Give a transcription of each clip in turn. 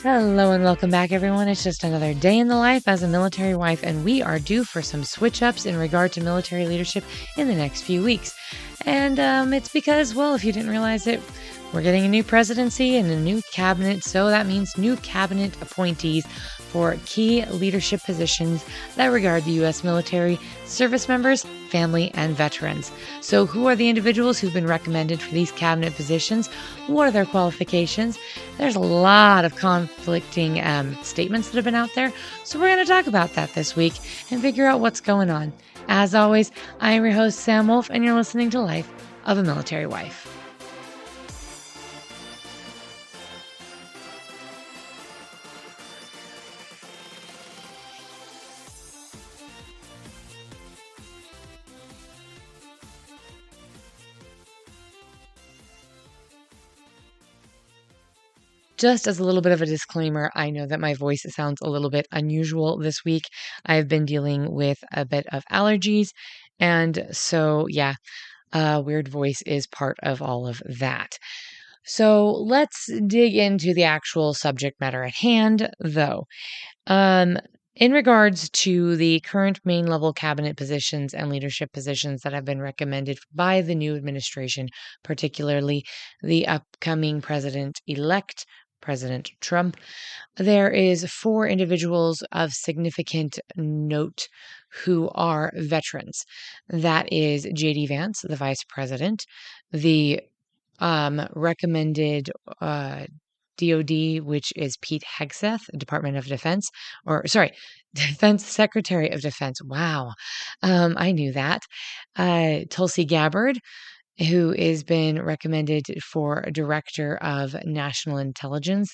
Hello and welcome back, everyone. It's just another day in the life as a military wife, and we are due for some switch-ups in regard to military leadership in the next few weeks. And it's because, well, if you didn't realize it, we're getting a new presidency and a new cabinet, so that means new cabinet appointees for key leadership positions that regard the U.S. military, service members, family, and veterans. So who are the individuals who've been recommended for these cabinet positions? What are their qualifications? There's a lot of conflicting statements that have been out there, so we're going to talk about that this week and figure out what's going on. As always, I am your host, Sam Wolf, and you're listening to Life of a Military Wife. Just as a little bit of a disclaimer, I know that my voice sounds a little bit unusual this week. I've been dealing with a bit of allergies, and so weird voice is part of all of that. So let's dig into the actual subject matter at hand, though. In regards to the current main level cabinet positions and leadership positions that have been recommended by the new administration, particularly the upcoming president-elect, President Trump, there is 4 individuals of significant note who are veterans. That is J.D. Vance, the vice president, the recommended DOD, which is Pete Hegseth, Department of Defense, Defense Secretary of Defense. Wow, I knew that. Tulsi Gabbard, who has been recommended for Director of National Intelligence.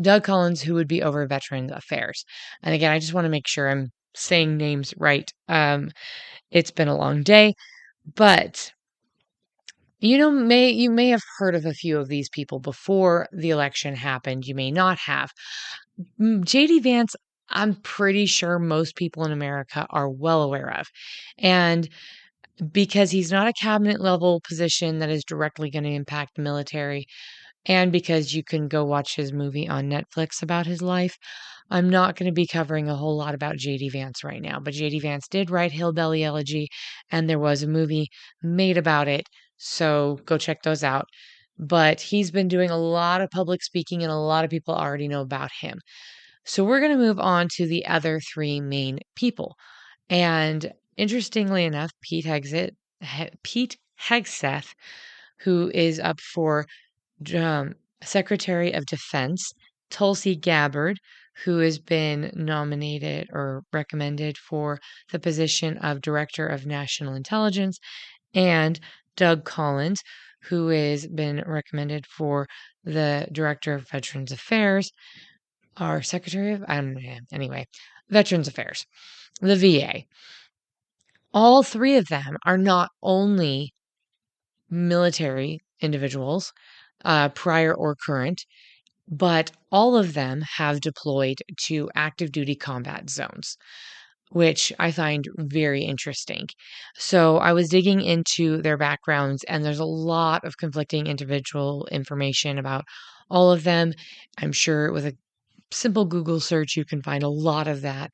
Doug Collins, who would be over Veterans Affairs. And again, I just want to make sure I'm saying names right. It's been a long day, but you may have heard of a few of these people before the election happened. You may not have. J.D. Vance, I'm pretty sure most people in America are well aware of. And because he's not a cabinet level position that is directly going to impact the military, and because you can go watch his movie on Netflix about his life, I'm not going to be covering a whole lot about J.D. Vance right now. But J.D. Vance did write Hillbilly Elegy, and there was a movie made about it, so go check those out. But he's been doing a lot of public speaking, and a lot of people already know about him. So we're going to move on to the other 3 main people. And interestingly enough, Pete Hegseth, who is up for Secretary of Defense, Tulsi Gabbard, who has been nominated or recommended for the position of Director of National Intelligence, and Doug Collins, who has been recommended for the Director of Veterans Affairs, or Secretary of, Veterans Affairs, the VA. All 3 of them are not only military individuals, prior or current, but all of them have deployed to active duty combat zones, which I find very interesting. So I was digging into their backgrounds, and there's a lot of conflicting individual information about all of them. I'm sure with a simple Google search, you can find a lot of that.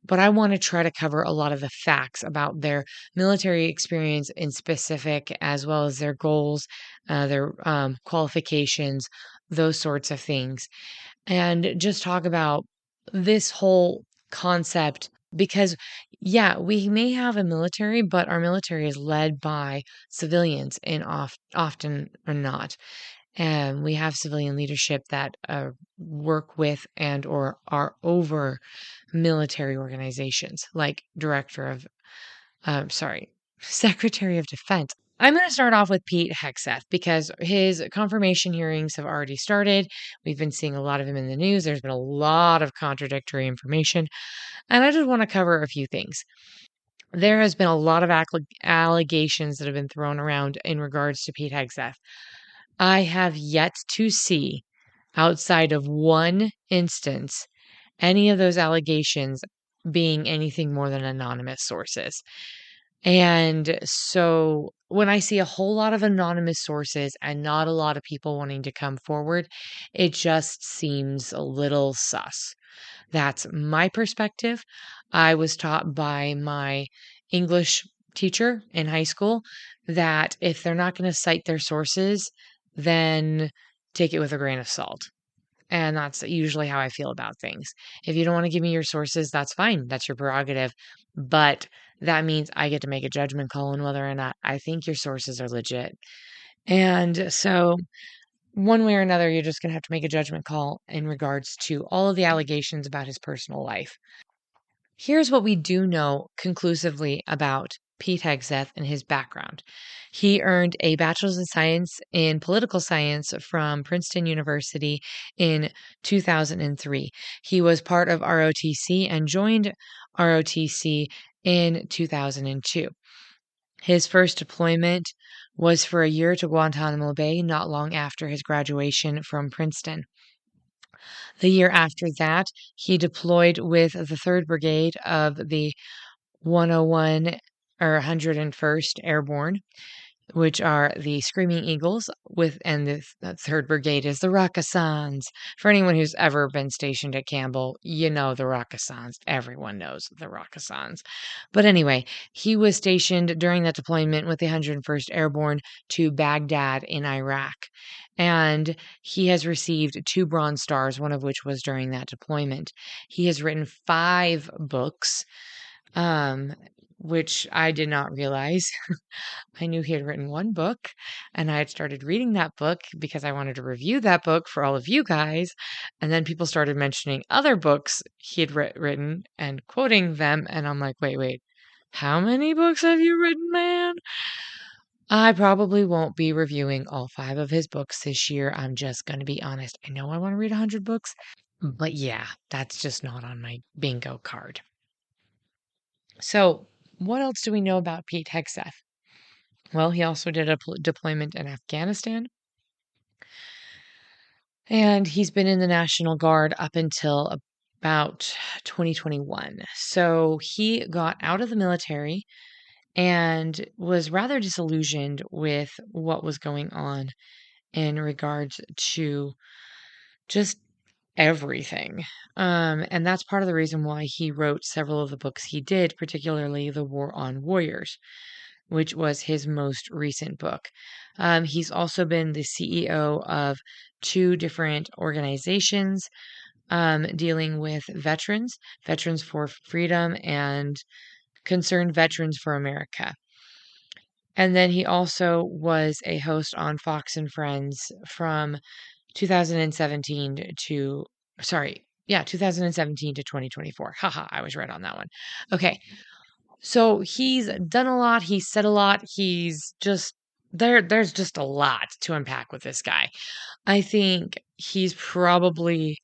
But I want to try to cover a lot of the facts about their military experience in specific, as well as their goals, their qualifications, those sorts of things, and just talk about this whole concept. Because, we may have a military, but our military is led by civilians, and often or not. And we have civilian leadership that work with and or are over military organizations, like Secretary of Defense. I'm going to start off with Pete Hegseth because his confirmation hearings have already started. We've been seeing a lot of him in the news. There's been a lot of contradictory information, and I just want to cover a few things. There has been a lot of allegations that have been thrown around in regards to Pete Hegseth. I have yet to see, outside of one instance, any of those allegations being anything more than anonymous sources. And so when I see a whole lot of anonymous sources and not a lot of people wanting to come forward, it just seems a little sus. That's my perspective. I was taught by my English teacher in high school that if they're not going to cite their sources, then take it with a grain of salt. And that's usually how I feel about things. If you don't want to give me your sources, that's fine. That's your prerogative. But that means I get to make a judgment call on whether or not I think your sources are legit. And so, one way or another, you're just going to have to make a judgment call in regards to all of the allegations about his personal life. Here's what we do know conclusively about Pete Hegseth and his background. He earned a bachelor's of science in political science from Princeton University in 2003. He was part of ROTC and joined ROTC in 2002. His first deployment was for a year to Guantanamo Bay, not long after his graduation from Princeton. The year after that, he deployed with the 3rd Brigade of the 101 or 101st Airborne, which are the Screaming Eagles, and the 3rd Brigade is the Rakkasans. For anyone who's ever been stationed at Campbell, you know the Rakkasans. Everyone knows the Rakkasans. But anyway, he was stationed during that deployment with the 101st Airborne to Baghdad in Iraq. And he has received 2 Bronze Stars, one of which was during that deployment. He has written 5 books, which I did not realize. I knew he had written 1 book, and I had started reading that book because I wanted to review that book for all of you guys. And then people started mentioning other books he had written and quoting them. And I'm like, wait, how many books have you written, man? I probably won't be reviewing all 5 of his books this year. I'm just going to be honest. I know I want to read 100 books, but yeah, that's just not on my bingo card. So, what else do we know about Pete Hegseth? Well, he also did a deployment in Afghanistan. And he's been in the National Guard up until about 2021. So he got out of the military and was rather disillusioned with what was going on in regards to just everything. And that's part of the reason why he wrote several of the books he did, particularly The War on Warriors, which was his most recent book. He's also been the CEO of 2 different organizations dealing with veterans, Veterans for Freedom and Concerned Veterans for America. And then he also was a host on Fox and Friends from 2017 to 2024. Haha, I was right on that one. Okay. So he's done a lot, he's said a lot, he's just there's just a lot to unpack with this guy. I think he's probably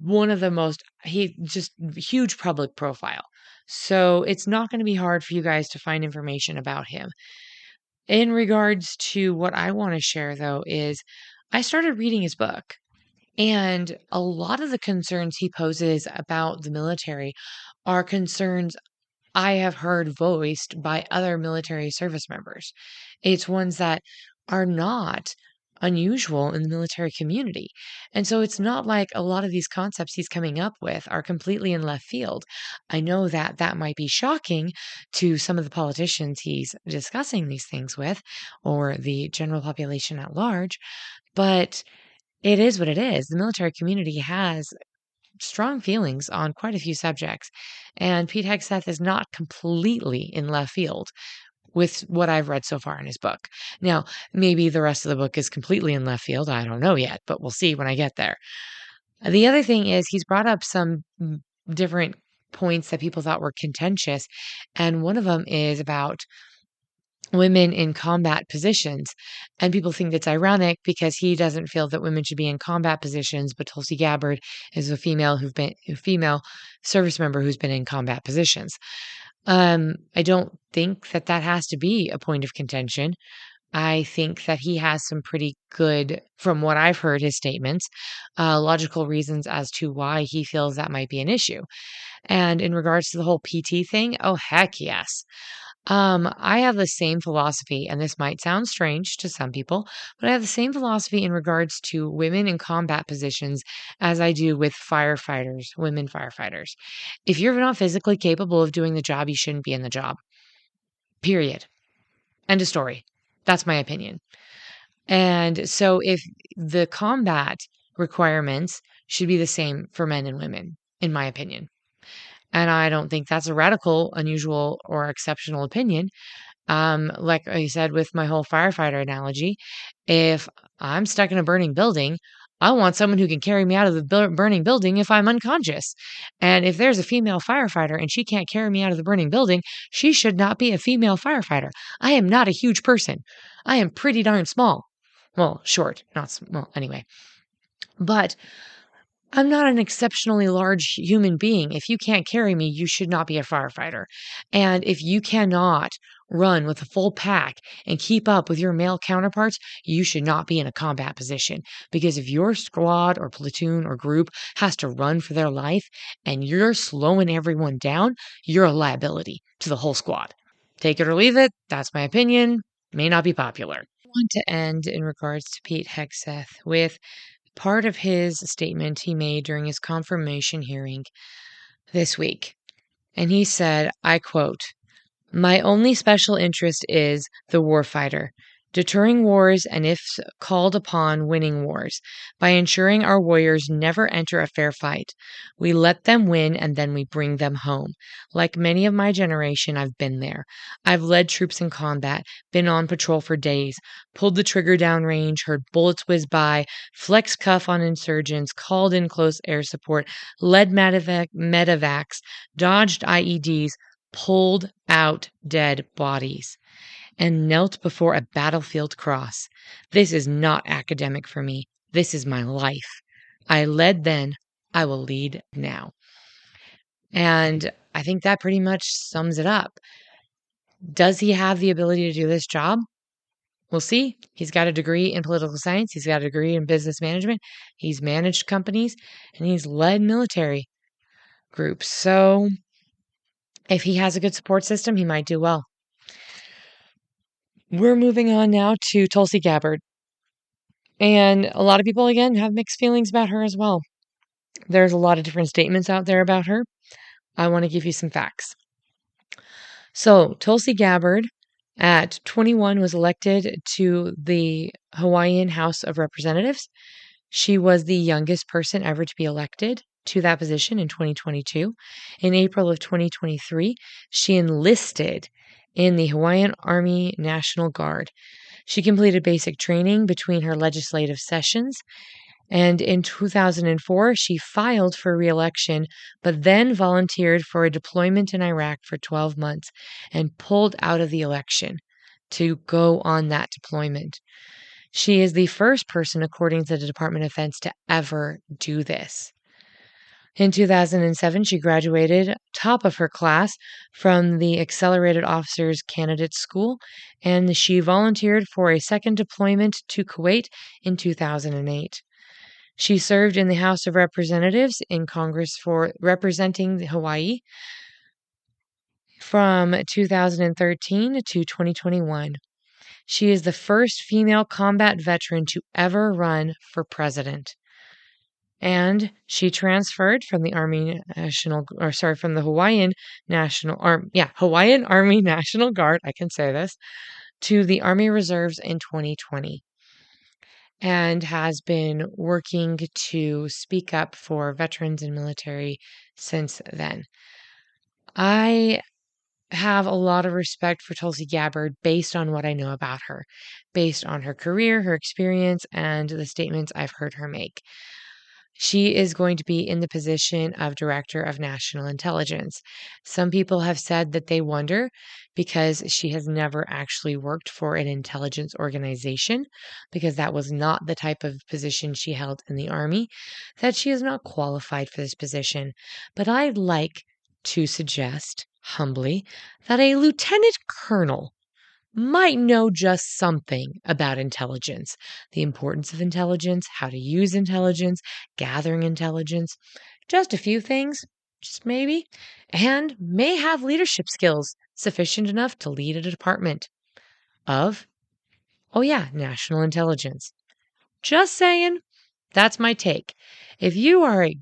one of the he just huge public profile. So it's not going to be hard for you guys to find information about him. In regards to what I want to share though is I started reading his book, and a lot of the concerns he poses about the military are concerns I have heard voiced by other military service members. It's ones that are not unusual in the military community. And so it's not like a lot of these concepts he's coming up with are completely in left field. I know that that might be shocking to some of the politicians he's discussing these things with, or the general population at large, but it is what it is. The military community has strong feelings on quite a few subjects, and Pete Hegseth is not completely in left field with what I've read so far in his book. Now, maybe the rest of the book is completely in left field. I don't know yet, but we'll see when I get there. The other thing is he's brought up some different points that people thought were contentious, and one of them is about women in combat positions. And people think that's ironic because he doesn't feel that women should be in combat positions, but Tulsi Gabbard is a female service member who's been in combat positions. I don't think that has to be a point of contention. I think that he has some pretty good, from what I've heard, his statements, logical reasons as to why he feels that might be an issue. And in regards to the whole PT thing, oh, heck yes. I have the same philosophy, and this might sound strange to some people, but I have the same philosophy in regards to women in combat positions as I do with firefighters, women firefighters. If you're not physically capable of doing the job, you shouldn't be in the job. Period. End of story. That's my opinion. And so if the combat requirements should be the same for men and women, in my opinion. And I don't think that's a radical, unusual, or exceptional opinion. Like I said with my whole firefighter analogy, if I'm stuck in a burning building, I want someone who can carry me out of the burning building if I'm unconscious. And if there's a female firefighter and she can't carry me out of the burning building, she should not be a female firefighter. I am not a huge person. I am pretty darn small. Well, short, not small, anyway. But I'm not an exceptionally large human being. If you can't carry me, you should not be a firefighter. And if you cannot run with a full pack and keep up with your male counterparts, you should not be in a combat position. Because if your squad or platoon or group has to run for their life and you're slowing everyone down, you're a liability to the whole squad. Take it or leave it. That's my opinion. May not be popular. I want to end in regards to Pete Hegseth with part of his statement he made during his confirmation hearing this week. And he said, I quote, "My only special interest is the warfighter, deterring wars and, if called upon, winning wars, by ensuring our warriors never enter a fair fight. We let them win and then we bring them home. Like many of my generation, I've been there. I've led troops in combat, been on patrol for days, pulled the trigger down range, heard bullets whiz by, flexed cuff on insurgents, called in close air support, led medevacs, dodged IEDs, pulled out dead bodies, and knelt before a battlefield cross. This is not academic for me. This is my life. I led then, I will lead now." And I think that pretty much sums it up. Does he have the ability to do this job? We'll see. He's got a degree in political science. He's got a degree in business management. He's managed companies and he's led military groups. So if he has a good support system, he might do well. We're moving on now to Tulsi Gabbard. And a lot of people, again, have mixed feelings about her as well. There's a lot of different statements out there about her. I want to give you some facts. So, Tulsi Gabbard, at 21, was elected to the Hawaiian House of Representatives. She was the youngest person ever to be elected to that position in 2022. In April of 2023, she enlisted in the Hawaiian Army National Guard. She completed basic training between her legislative sessions, and in 2004, she filed for re-election, but then volunteered for a deployment in Iraq for 12 months and pulled out of the election to go on that deployment. She is the first person, according to the Department of Defense, to ever do this. In 2007, she graduated top of her class from the Accelerated Officers Candidate School, and she volunteered for a second deployment to Kuwait in 2008. She served in the House of Representatives in Congress for representing Hawaii from 2013 to 2021. She is the first female combat veteran to ever run for president. And she transferred from the from the Hawaiian Hawaiian Army National Guard, I can say this, to the Army Reserves in 2020, and has been working to speak up for veterans and military since then. I have a lot of respect for Tulsi Gabbard based on what I know about her, based on her career, her experience, and the statements I've heard her make. She is going to be in the position of Director of National Intelligence. Some people have said that they wonder, because she has never actually worked for an intelligence organization, because that was not the type of position she held in the Army, that she is not qualified for this position. But I'd like to suggest, humbly, that a lieutenant colonel might know just something about intelligence, the importance of intelligence, how to use intelligence, gathering intelligence, just a few things, just maybe, and may have leadership skills sufficient enough to lead a department of, oh yeah, national intelligence. Just saying, that's my take. If you are a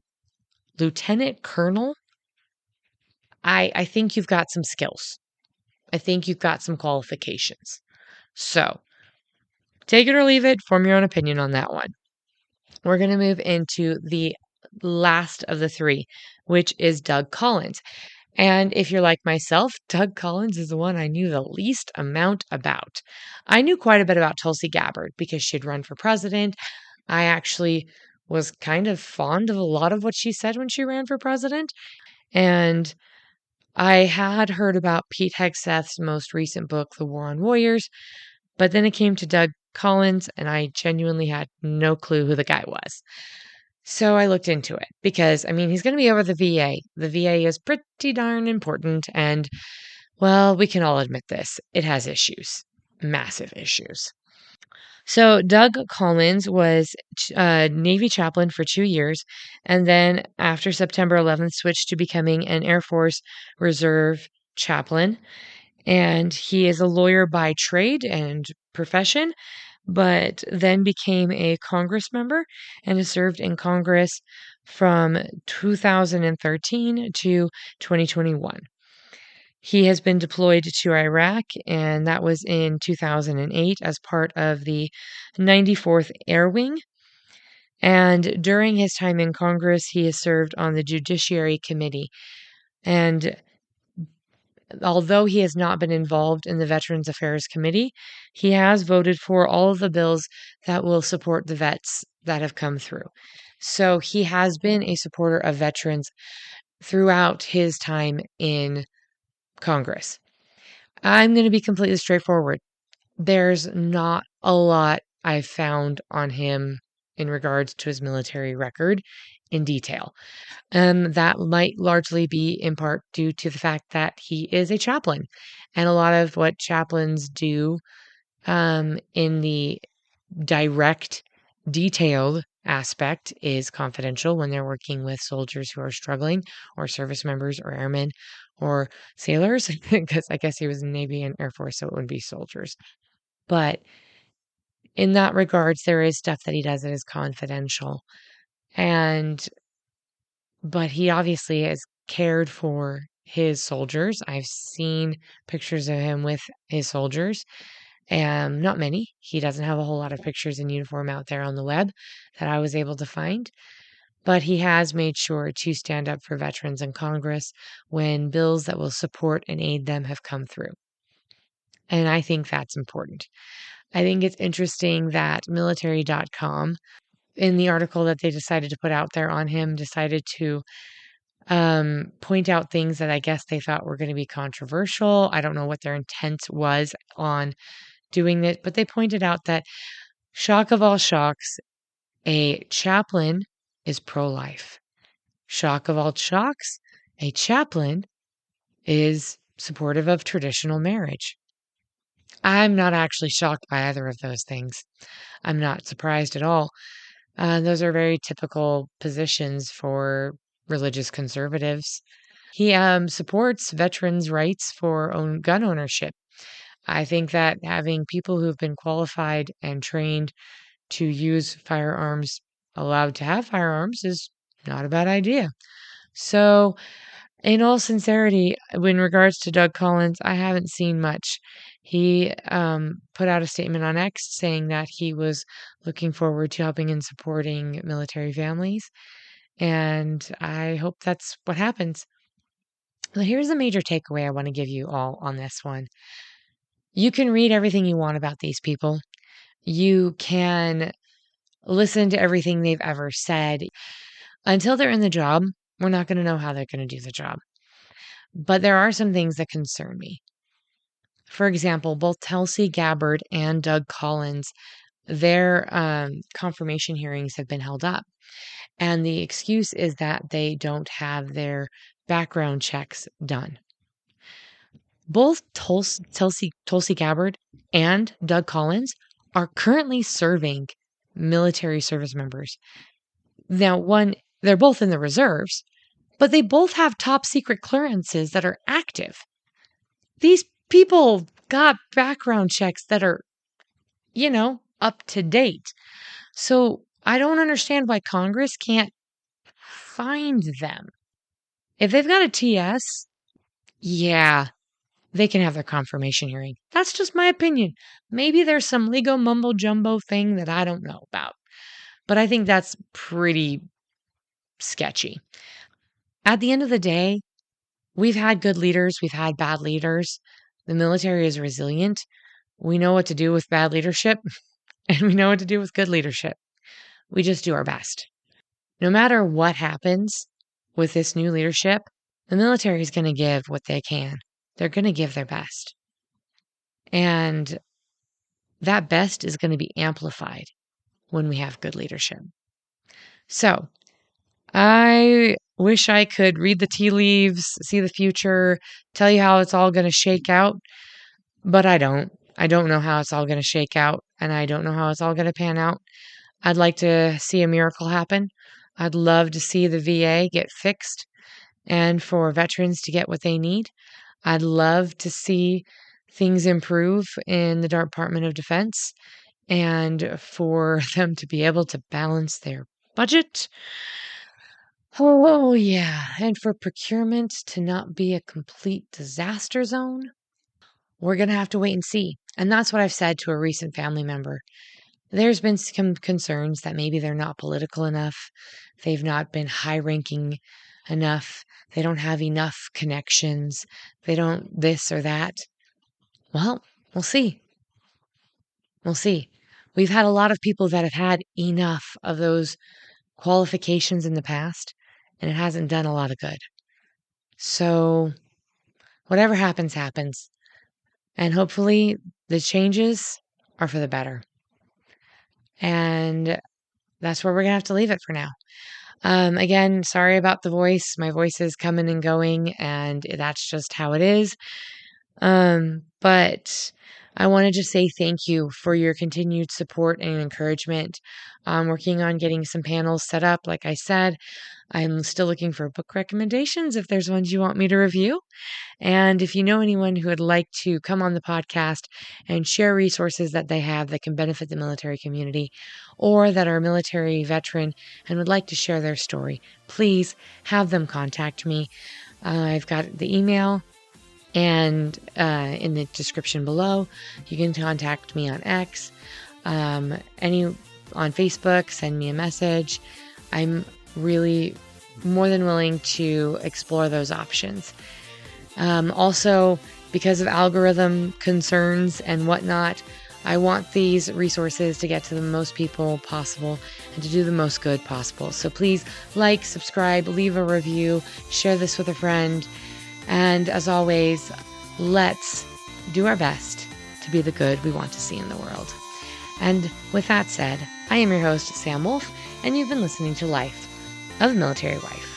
lieutenant colonel, I think you've got some skills. I think you've got some qualifications. So take it or leave it, form your own opinion on that one. We're going to move into the last of the three, which is Doug Collins. And if you're like myself, Doug Collins is the one I knew the least amount about. I knew quite a bit about Tulsi Gabbard because she'd run for president. I actually was kind of fond of a lot of what she said when she ran for president. And I had heard about Pete Hegseth's most recent book, The War on Warriors, but then it came to Doug Collins, and I genuinely had no clue who the guy was. So I looked into it because, I mean, he's going to be over the VA. The VA is pretty darn important, and, well, we can all admit this. It has issues, massive issues. So Doug Collins was a Navy chaplain for 2 years, and then after September 11th, switched to becoming an Air Force Reserve chaplain. And he is a lawyer by trade and profession, but then became a Congress member and has served in Congress from 2013 to 2021. He has been deployed to Iraq, and that was in 2008 as part of the 94th Air Wing. And during his time in Congress, he has served on the Judiciary Committee. And although he has not been involved in the Veterans Affairs Committee, he has voted for all of the bills that will support the vets that have come through. So he has been a supporter of veterans throughout his time in Congress. I'm going to be completely straightforward. There's not a lot I've found on him in regards to his military record in detail. That might largely be in part due to the fact that he is a chaplain. And a lot of what chaplains do in the direct, detailed aspect is confidential when they're working with soldiers who are struggling, or service members, or airmen, or sailors, because I guess he was in Navy and Air Force, so it would be soldiers. But in that regards, there is stuff that he does that is confidential. But he obviously has cared for his soldiers. I've seen pictures of him with his soldiers. Not many. He doesn't have a whole lot of pictures in uniform out there on the web that I was able to find. But he has made sure to stand up for veterans in Congress when bills that will support and aid them have come through. And I think that's important. I think it's interesting that military.com, in the article that they decided to put out there on him, decided to point out things that I guess they thought were going to be controversial. I don't know what their intent was on doing it, but they pointed out that, shock of all shocks, a chaplain is pro-life. Shock of all shocks, a chaplain is supportive of traditional marriage. I'm not actually shocked by either of those things. I'm not surprised at all. Those are very typical positions for religious conservatives. He supports veterans' rights for gun ownership. I think that having people who've been qualified and trained to use firearms, allowed to have firearms, is not a bad idea. So, in all sincerity, in regards to Doug Collins, I haven't seen much. He put out a statement on X saying that he was looking forward to helping and supporting military families, and I hope that's what happens. But here's a major takeaway I want to give you all on this one. You can read everything you want about these people. You can listen to everything they've ever said. Until they're in the job, we're not going to know how they're going to do the job. But there are some things that concern me. For example, both Tulsi Gabbard and Doug Collins, their confirmation hearings have been held up. And the excuse is that they don't have their background checks done. both Tulsi Gabbard and Doug Collins are currently serving military service members. Now, they're both in the reserves, but they both have top secret clearances that are active. These people got background checks that are, up to date. So I don't understand why Congress can't find them. If they've got a TS, yeah, they can have their confirmation hearing. That's just my opinion. Maybe there's some legal mumbo jumbo thing that I don't know about, but I think that's pretty sketchy. At the end of the day, we've had good leaders, we've had bad leaders. The military is resilient. We know what to do with bad leadership, and we know what to do with good leadership. We just do our best. No matter what happens with this new leadership, the military is going to give what they can. They're going to give their best. And that best is going to be amplified when we have good leadership. So I wish I could read the tea leaves, see the future, tell you how it's all going to shake out, but I don't. I don't know how it's all going to shake out, and I don't know how it's all going to pan out. I'd like to see a miracle happen. I'd love to see the VA get fixed and for veterans to get what they need. I'd love to see things improve in the Department of Defense and for them to be able to balance their budget. Oh, yeah. And for procurement to not be a complete disaster zone. We're going to have to wait and see. And that's what I've said to a recent family member. There's been some concerns that maybe they're not political enough. They've not been high ranking enough. They don't have enough connections. They don't this or that. Well, we'll see. We'll see. We've had a lot of people that have had enough of those qualifications in the past, and it hasn't done a lot of good. So whatever happens, happens. And hopefully the changes are for the better. And that's where we're going to have to leave it for now. Again, sorry about the voice. My voice is coming and going, and that's just how it is. But I wanted to say thank you for your continued support and encouragement. I'm working on getting some panels set up. Like I said, I'm still looking for book recommendations if there's ones you want me to review. And if you know anyone who would like to come on the podcast and share resources that they have that can benefit the military community or that are a military veteran and would like to share their story, please have them contact me. I've got the email and in the description below. You can contact me on X, on Facebook, send me a message. I'm really more than willing to explore those options. Also, because of algorithm concerns and whatnot, I want these resources to get to the most people possible and to do the most good possible. So please like, subscribe, leave a review, share this with a friend. And as always, let's do our best to be the good we want to see in the world. And with that said, I am your host, Sam Wolf, and you've been listening to Life of a Military Wife.